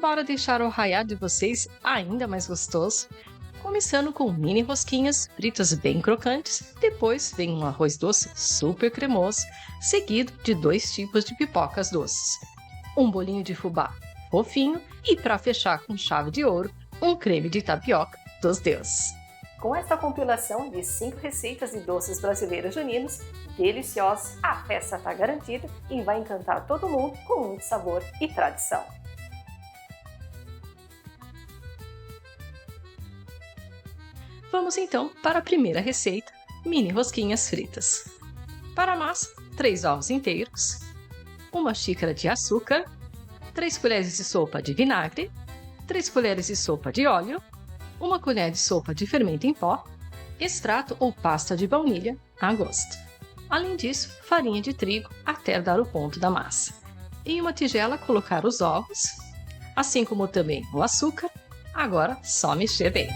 Bora deixar o arraiá de vocês ainda mais gostoso? Começando com mini rosquinhas fritas bem crocantes, depois vem um arroz doce super cremoso, seguido de 2 tipos de pipocas doces. Um bolinho de fubá fofinho e, para fechar com chave de ouro, um creme de tapioca dos deuses. Com esta compilação de 5 receitas de doces brasileiros juninos, deliciosos, a festa está garantida e vai encantar todo mundo com muito sabor e tradição. Vamos então para a primeira receita, mini rosquinhas fritas. Para a massa, 3 ovos inteiros, 1 xícara de açúcar, 3 colheres de sopa de vinagre, 3 colheres de sopa de óleo, 1 colher de sopa de fermento em pó, extrato ou pasta de baunilha a gosto. Além disso, farinha de trigo até dar o ponto da massa. Em uma tigela colocar os ovos, assim como também o açúcar, agora só mexer bem.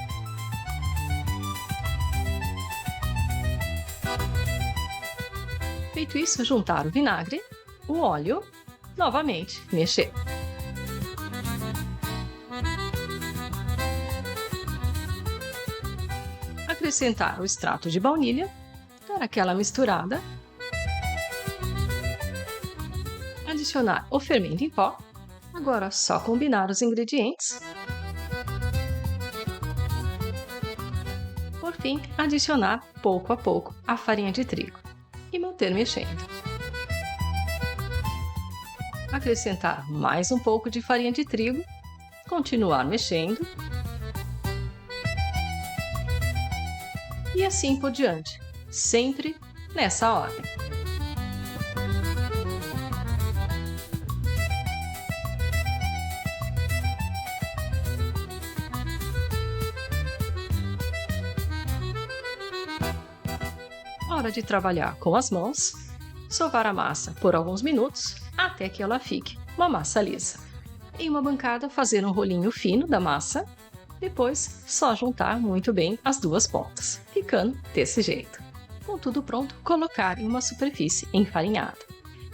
Feito isso, juntar o vinagre, o óleo, novamente mexer. Acrescentar o extrato de baunilha, dar aquela misturada. Adicionar o fermento em pó. Agora só combinar os ingredientes. Por fim, adicionar pouco a pouco a farinha de trigo e manter mexendo. Acrescentar mais um pouco de farinha de trigo, continuar mexendo e assim por diante, sempre nessa ordem. Hora de trabalhar com as mãos, sovar a massa por alguns minutos até que ela fique uma massa lisa. Em uma bancada, fazer um rolinho fino da massa, depois só juntar muito bem as duas pontas, ficando desse jeito. Com tudo pronto, colocar em uma superfície enfarinhada.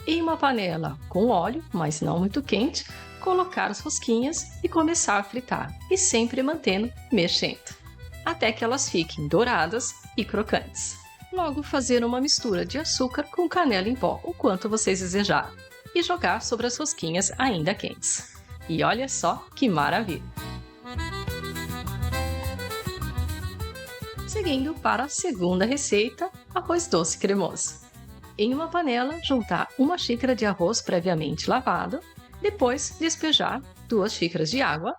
Em uma panela com óleo, mas não muito quente, colocar as rosquinhas e começar a fritar, e sempre mantendo mexendo, até que elas fiquem douradas e crocantes. Logo, fazer uma mistura de açúcar com canela em pó, o quanto vocês desejarem, e jogar sobre as rosquinhas ainda quentes. E olha só que maravilha! Seguindo para a segunda receita, arroz doce cremoso. Em uma panela, juntar 1 xícara de arroz previamente lavado, depois despejar 2 xícaras de água.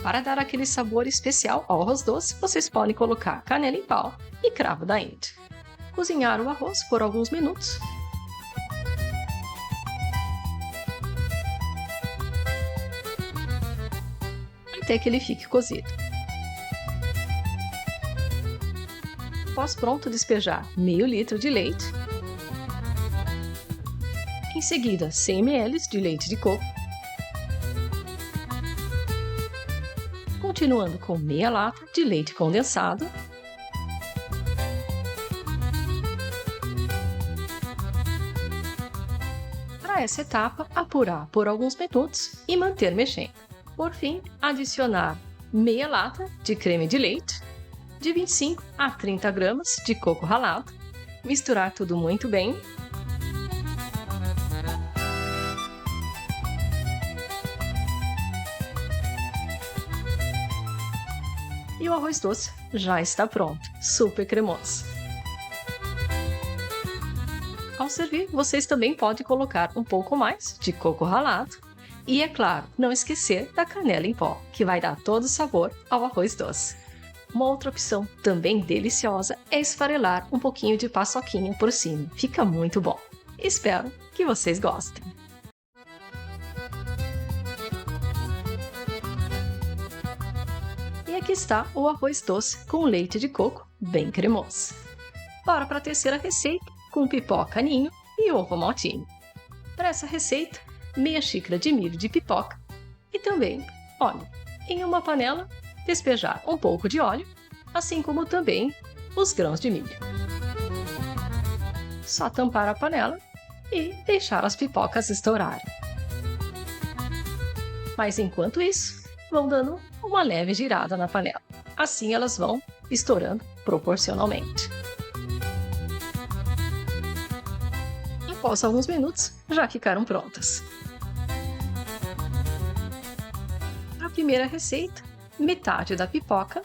Para dar aquele sabor especial ao arroz doce, vocês podem colocar canela em pau e cravo da Índia. Cozinhar o arroz por alguns minutos. Até que ele fique cozido. Após pronto, despejar meio litro de leite. Em seguida, 100 ml de leite de coco. Continuando com meia lata de leite condensado. Para essa etapa, apurar por alguns minutos e manter mexendo. Por fim, adicionar meia lata de creme de leite, de 25 a 30 gramas de coco ralado. Misturar tudo muito bem. E o arroz doce já está pronto, super cremoso. Ao servir, vocês também podem colocar um pouco mais de coco ralado e, é claro, não esquecer da canela em pó, que vai dar todo o sabor ao arroz doce. Uma outra opção também deliciosa é esfarelar um pouquinho de paçoquinha por cima, fica muito bom. Espero que vocês gostem. E aqui está o arroz doce com leite de coco bem cremoso. Bora para a terceira receita com pipoca ninho e ovo maltinho. Para essa receita, meia xícara de milho de pipoca e também óleo. Em uma panela, despejar um pouco de óleo, assim como também os grãos de milho. Só tampar a panela e deixar as pipocas estourarem. Mas enquanto isso, vão dando uma leve girada na panela. Assim elas vão estourando proporcionalmente. Após alguns minutos, já ficaram prontas. A primeira receita, metade da pipoca,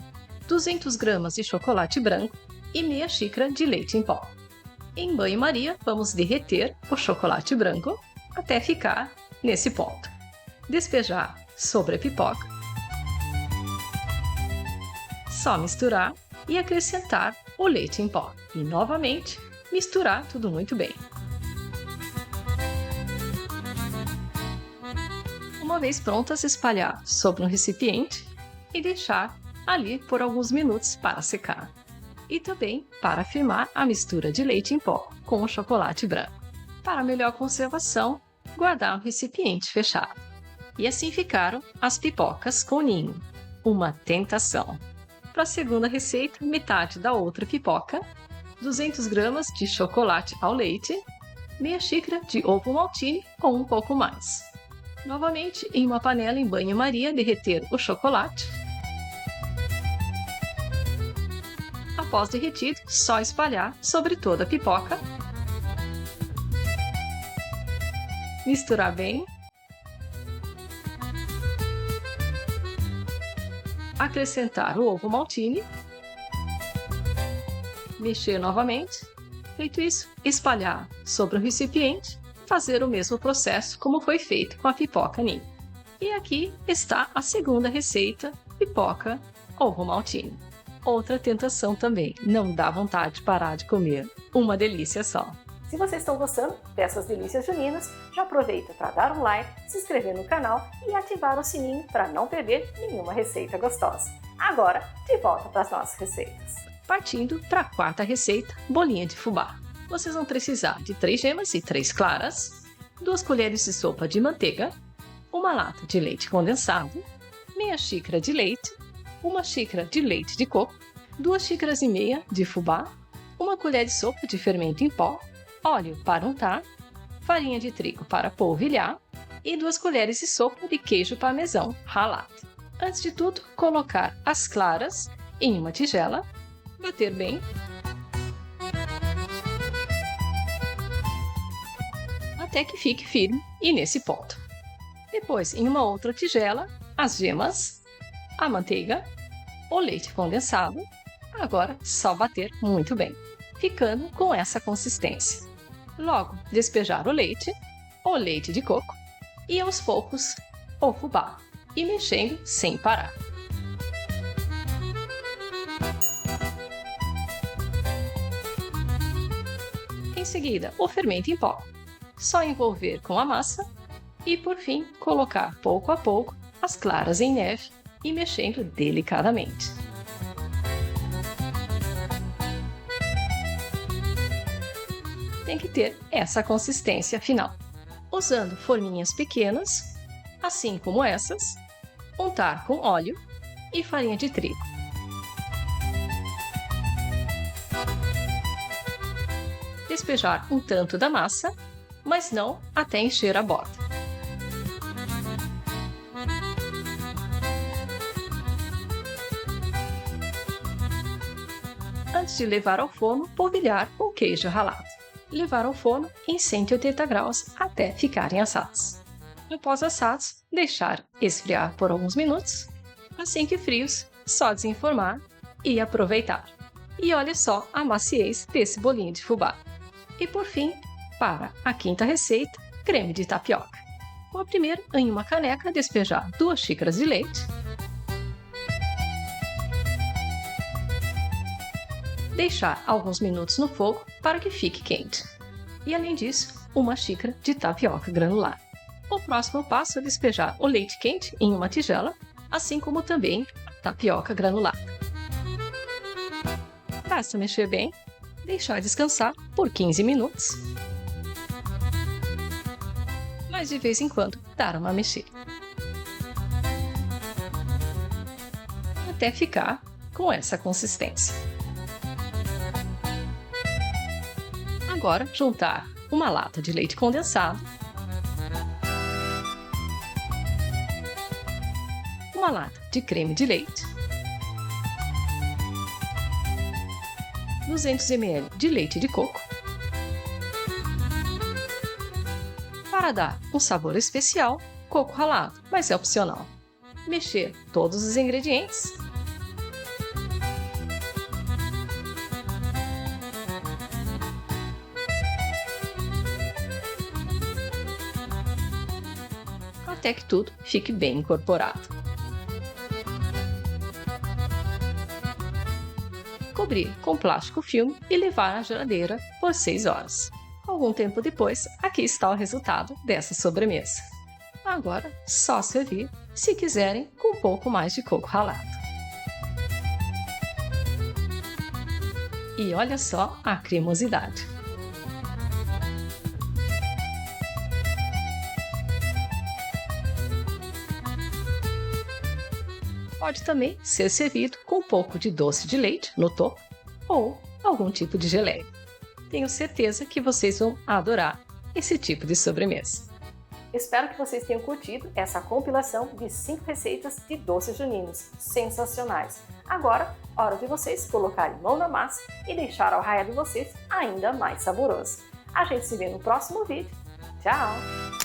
200 gramas de chocolate branco e meia xícara de leite em pó. Em banho-maria, vamos derreter o chocolate branco até ficar nesse ponto. Despejar sobre a pipoca. Só misturar e acrescentar o leite em pó. E novamente, misturar tudo muito bem. Uma vez prontas, espalhar sobre um recipiente e deixar ali por alguns minutos para secar. E também para firmar a mistura de leite em pó com o chocolate branco. Para melhor conservação, guardar um recipiente fechado. E assim ficaram as pipocas com ninho. Uma tentação! Para a segunda receita, metade da outra pipoca, 200 gramas de chocolate ao leite, meia xícara de ovo maltine ou um pouco mais. Novamente, em uma panela em banho-maria, derreter o chocolate. Após derretido, só espalhar sobre toda a pipoca. Misturar bem. Acrescentar o ovo maltine. Mexer novamente. Feito isso, espalhar sobre o recipiente. Fazer o mesmo processo como foi feito com a pipoca ninho. E aqui está a segunda receita, pipoca ovo maltine. Outra tentação também, não dá vontade de parar de comer. Uma delícia só. Se vocês estão gostando dessas delícias juninas, já aproveita para dar um like, se inscrever no canal e ativar o sininho para não perder nenhuma receita gostosa. Agora, de volta para as nossas receitas. Partindo para a quarta receita, bolinha de fubá. Vocês vão precisar de 3 gemas e 3 claras, 2 colheres de sopa de manteiga, uma lata de leite condensado, meia xícara de leite, 1 xícara de leite de coco, 2 xícaras e meia de fubá, 1 colher de sopa de fermento em pó, óleo para untar, farinha de trigo para polvilhar e 2 colheres de sopa de queijo parmesão ralado. Antes de tudo, colocar as claras em uma tigela, bater bem. Até que fique firme e nesse ponto. Depois, em uma outra tigela, as gemas, a manteiga, o leite condensado. Agora, só bater muito bem, ficando com essa consistência. Logo, despejar o leite de coco e aos poucos o fubá e mexendo sem parar. Em seguida, o fermento em pó. Só envolver com a massa e, por fim, colocar pouco a pouco as claras em neve e mexendo delicadamente. Tem que ter essa consistência final. Usando forminhas pequenas, assim como essas, untar com óleo e farinha de trigo. Despejar um tanto da massa, mas não até encher a borda. Antes de levar ao forno, polvilhar com queijo ralado. Levar ao forno em 180 graus até ficarem assados. Após assados, deixar esfriar por alguns minutos. Assim que frios, só desenformar e aproveitar. E olha só a maciez desse bolinho de fubá. E por fim, para a quinta receita, creme de tapioca. Com a primeira, em uma caneca, despejar 2 xícaras de leite. Deixar alguns minutos no fogo para que fique quente. E além disso, 1 xícara de tapioca granulada. O próximo passo é despejar o leite quente em uma tigela, assim como também a tapioca granulada. Basta mexer bem, deixar descansar por 15 minutos. Mas de vez em quando dar uma mexida. Até ficar com essa consistência. Agora, juntar uma lata de leite condensado, uma lata de creme de leite, 200 ml de leite de coco. Para dar um sabor especial, coco ralado, mas é opcional. Mexer todos os ingredientes. Até que tudo fique bem incorporado. Cobrir com plástico filme e levar à geladeira por 6 horas. Algum tempo depois, aqui está o resultado dessa sobremesa. Agora, só servir, se quiserem, com um pouco mais de coco ralado. E olha só a cremosidade! Pode também ser servido com um pouco de doce de leite no topo ou algum tipo de geleia. Tenho certeza que vocês vão adorar esse tipo de sobremesa. Espero que vocês tenham curtido essa compilação de 5 receitas de doces juninos sensacionais. Agora, hora de vocês colocarem mão na massa e deixar o arraiá de vocês ainda mais saboroso. A gente se vê no próximo vídeo. Tchau!